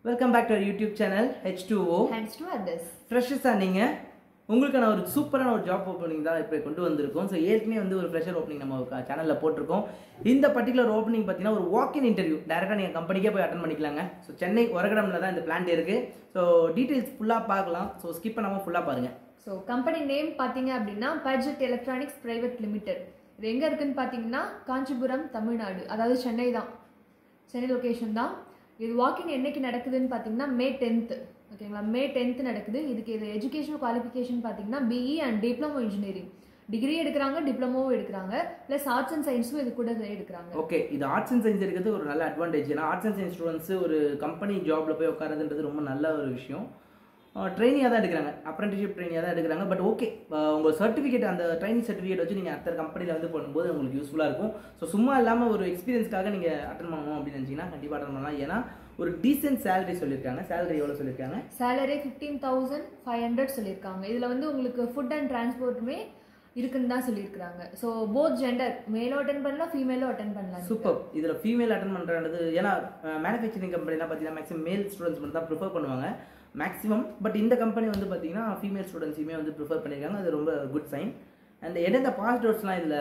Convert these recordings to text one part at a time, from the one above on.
Welcome back to our YouTube channel H2O. Hands to others. Freshers நீங்க உங்களுக்கு நான் ஒரு சூப்பரான ஒரு ஜாப் ஓப்பனிங் தான் இப்போ கொண்டு வந்திருக்கோம். ஸோ ஏற்கனவே வந்து ஒரு ஃப்ரெஷர் ஓப்பனிங் நம்ம சேனலில் போட்டிருக்கோம். இந்த பர்டிகுலர் ஓப்பனிங் பார்த்தீங்கன்னா ஒரு வாக்-இன் இன்டர்வியூ டேரெக்டாக நீங்கள் கம்பெனிக்கே போய் அட்டன் பண்ணிக்கலாங்க. ஸோ சென்னை ஒரகடமில் தான் இந்த பிளான்ட் இருக்குது. ஸோ டீட்டெயில்ஸ் ஃபுல்லாக பார்க்கலாம். ஸோ ஸ்கிப் பண்ணாமல் ஃபுல்லாக பாருங்கள். ஸோ கம்பெனி நேம் பார்த்தீங்க அப்படின்னா பட்ஜெட் எலக்ட்ரானிக்ஸ் பிரைவேட் லிமிடெட். இது எங்கே இருக்குன்னு பார்த்தீங்கன்னா காஞ்சிபுரம், தமிழ்நாடு. அதாவது சென்னை தான், சென்னை லொக்கேஷன் தான். இது வாக்கின் என்னைக்கு நடக்குதுன்னு பார்த்தீங்கன்னா May 10th. ஓகேங்களா, May 10th நடக்குது. இதுக்கு இது எஜுகேஷனல் குவாலிஃபிகேஷன் பார்த்தீங்கன்னா BE and diploma engineering. Degree எடுக்கிறாங்க, டிப்ளமோவும் எடுக்கிறாங்க, ப்ளஸ் ஆர்ட்ஸ் அண்ட் சயின்ஸும் இது கூட எடுக்கிறாங்க. ஓகே, இது ஆர்ட்ஸ் அண்ட் சயின்ஸ் இருக்கிறது ஒரு நல்ல அட்வான்டேஜ். ஏன்னா ஆர்ட்ஸ் அண்ட் சயின்ஸ் ஸ்டூடெண்ட்ஸ் ஒரு கம்பெனி ஜாப்ல போய் உட்காரதுன்றது ரொம்ப நல்ல ஒரு விஷயம். ட்ரைனியாக தான் எடுக்கிறாங்க, அப்ரெண்டிஷிப் ட்ரைனியாக தான் எடுக்கிறாங்க. பட் ஓகே, உங்கள் சர்டிஃபிகேட், அந்த ட்ரைனிங் சர்டிஃபிகேட் வச்சு நீங்கள் அடுத்த கம்பெனியில் வந்து பண்ணும்போது உங்களுக்கு யூஸ்ஃபுல்லாக இருக்கும். ஸோ சும்மா இல்லாமல் ஒரு எக்ஸ்பீரியன்ஸ்க்காக நீங்கள் அட்டன் பண்ணணும் அப்படின்னு நினச்சிங்கன்னா கண்டிப்பாக அட்டன் பண்ணலாம். ஏன்னா ஒரு டீசென்ட் சேலரி சொல்லியிருக்காங்க. சேலரி எவ்வளோ சொல்லியிருக்காங்க? சேலரி 15,500 சொல்லியிருக்காங்க. இதில் வந்து உங்களுக்கு ஃபுட் அண்ட் டிரான்ஸ்போர்ட்டுமே இருக்குன்னு தான் சொல்லியிருக்காங்க. ஸோ போத் ஜெண்டர், மேலும் அட்டன் பண்ணலாம், ஃபீமேலும் அட்டன் பண்ணலாம். சூப்பர். இதில் ஃபீமேல் அட்டன் பண்ணுறது, ஏன்னா மேனுஃபேக்சரிங் கம்பெனிலாம் பார்த்தீங்கன்னா மேக்ஸிமம் மேல் ஸ்டூடெண்ட்ஸ் மட்டும் தான் ப்ரிஃபர் பண்ணுவாங்க மேக்ஸிமம். பட் இந்த கம்பெனி வந்து பார்த்தீங்கன்னா ஃபீமேல் ஸ்டூடெண்ட்ஸையுமே வந்து ப்ரிஃபர் பண்ணியிருக்காங்க. அது ரொம்ப குட் சைன். அண்ட் எந்தெந்த பாஸ்ட் அவுட்ஸ்லாம் இதில்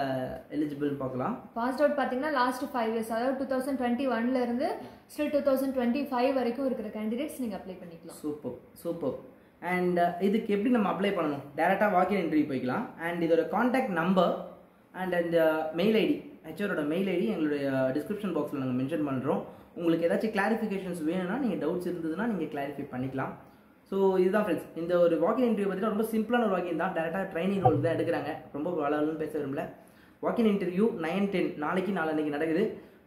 எலிஜிபிள் பார்க்கலாம். பாஸ்ட் அவுட் பார்த்தீங்கன்னா லாஸ்ட் 5 இயர்ஸ், அதாவது 2021 இருந்து ஸ்டில் 2025 வரைக்கும் இருக்கிற கேண்டிடேட்ஸ் நீங்கள் அப்ளை பண்ணிக்கலாம். Super super. அண்ட் இதுக்கு எப்படி நம்ம அப்ளை பண்ணணும்? டேரெக்டாக வாக்கின் இன்டர்வியூ போய்க்கலாம். அண்ட் இதோட காண்டாக்ட் நம்பர் அண்ட் அந்த மெயில் ஐடி, ஹெச்ஆரோட மெயில் ஐடி எங்களுடைய டிஸ்கிரிப்ஷன் பாக்ஸில் நாங்கள் மென்ஷன் பண்ணுறோம். உங்களுக்கு ஏதாச்சும் கிளாரிஃபிகேஷன்ஸ் வேணும்னா, நீங்கள் டவுட்ஸ் இருந்ததுன்னா நீங்கள் கிளாரிஃபை பண்ணிக்கலாம். ஸோ இதுதான் ஃப்ரெண்ட்ஸ், இந்த ஒரு வாக்கின் இன்டர்வியூ பார்த்தீங்கன்னா ரொம்ப சிம்பிளான ஒரு வாக்கின் தான். டேரெக்டாக ட்ரைனிங் ரோல் தான் எடுக்கிறாங்க. ரொம்ப வளர்ந்து பேச விரும்பல. வாக்கின் இன்டர்வியூ 9-10 நாளைக்கு நடக்குது.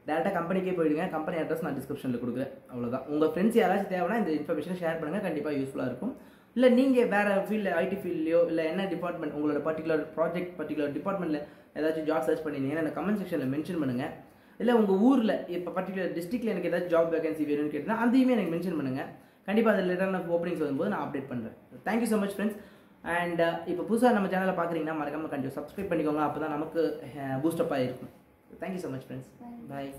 டேரெக்டாக கம்பெனிக்கே போயிடுங்க. கம்பெனி அட்ரஸ் நான் டிஸ்கிரிப்ஷனில் கொடுக்குறேன். அவ்வளோதான். உங்கள் ஃப்ரெண்ட்ஸ் யாராச்சும் தேவைன்னா இந்த இன்ஃபர்மேஷன் ஷேர் பண்ணுங்கள், கண்டிப்பாக யூஸ்ஃபுல்லாக இருக்கும். இல்லை நீங்கள் வேறு ஃபீல்டில், ஐடி ஃபீல்ட்லையோ இல்லை என்ன டிபார்ட்மெண்ட், உங்களோட பர்டிகுலர் ப்ராஜெக்ட், பர்டிகுலர் டிபார்ட்மெண்ட்டில் ஏதாச்சும் ஜாப் சர்ச் பண்ணியிருந்தீங்கன்னா இந்த கமெண்ட் செக்ஷனில் மென்ஷன் பண்ணுங்கள். இல்லை உங்கள் ஊரில் இப்போ பர்டிகுலர் டிஸ்ட்ரிக்ட்டில் எனக்கு ஏதாச்சும் ஜாப் வேகன்சி வேணும்னு கேட்டால் அதையுமே எனக்கு மென்ஷன் பண்ணுங்கள். கண்டிப்பாக அதில் ரிட்டர்ன் ஆஃப் ஓப்பனிங்ஸ் வரும்போது நான் அப்டேட் பண்ணுறேன். Thank you so much friends. And இப்போ புதுசாக நம்ம சேனலில் பார்க்குறீங்கன்னா மறக்காமல் கண்டிப்பாக சப்ஸ்கிரைப் பண்ணிக்கோங்க. அப்போ தான் நமக்கு பூஸ்டப் ஆகிருக்கும். Thank you so much friends. பாய்.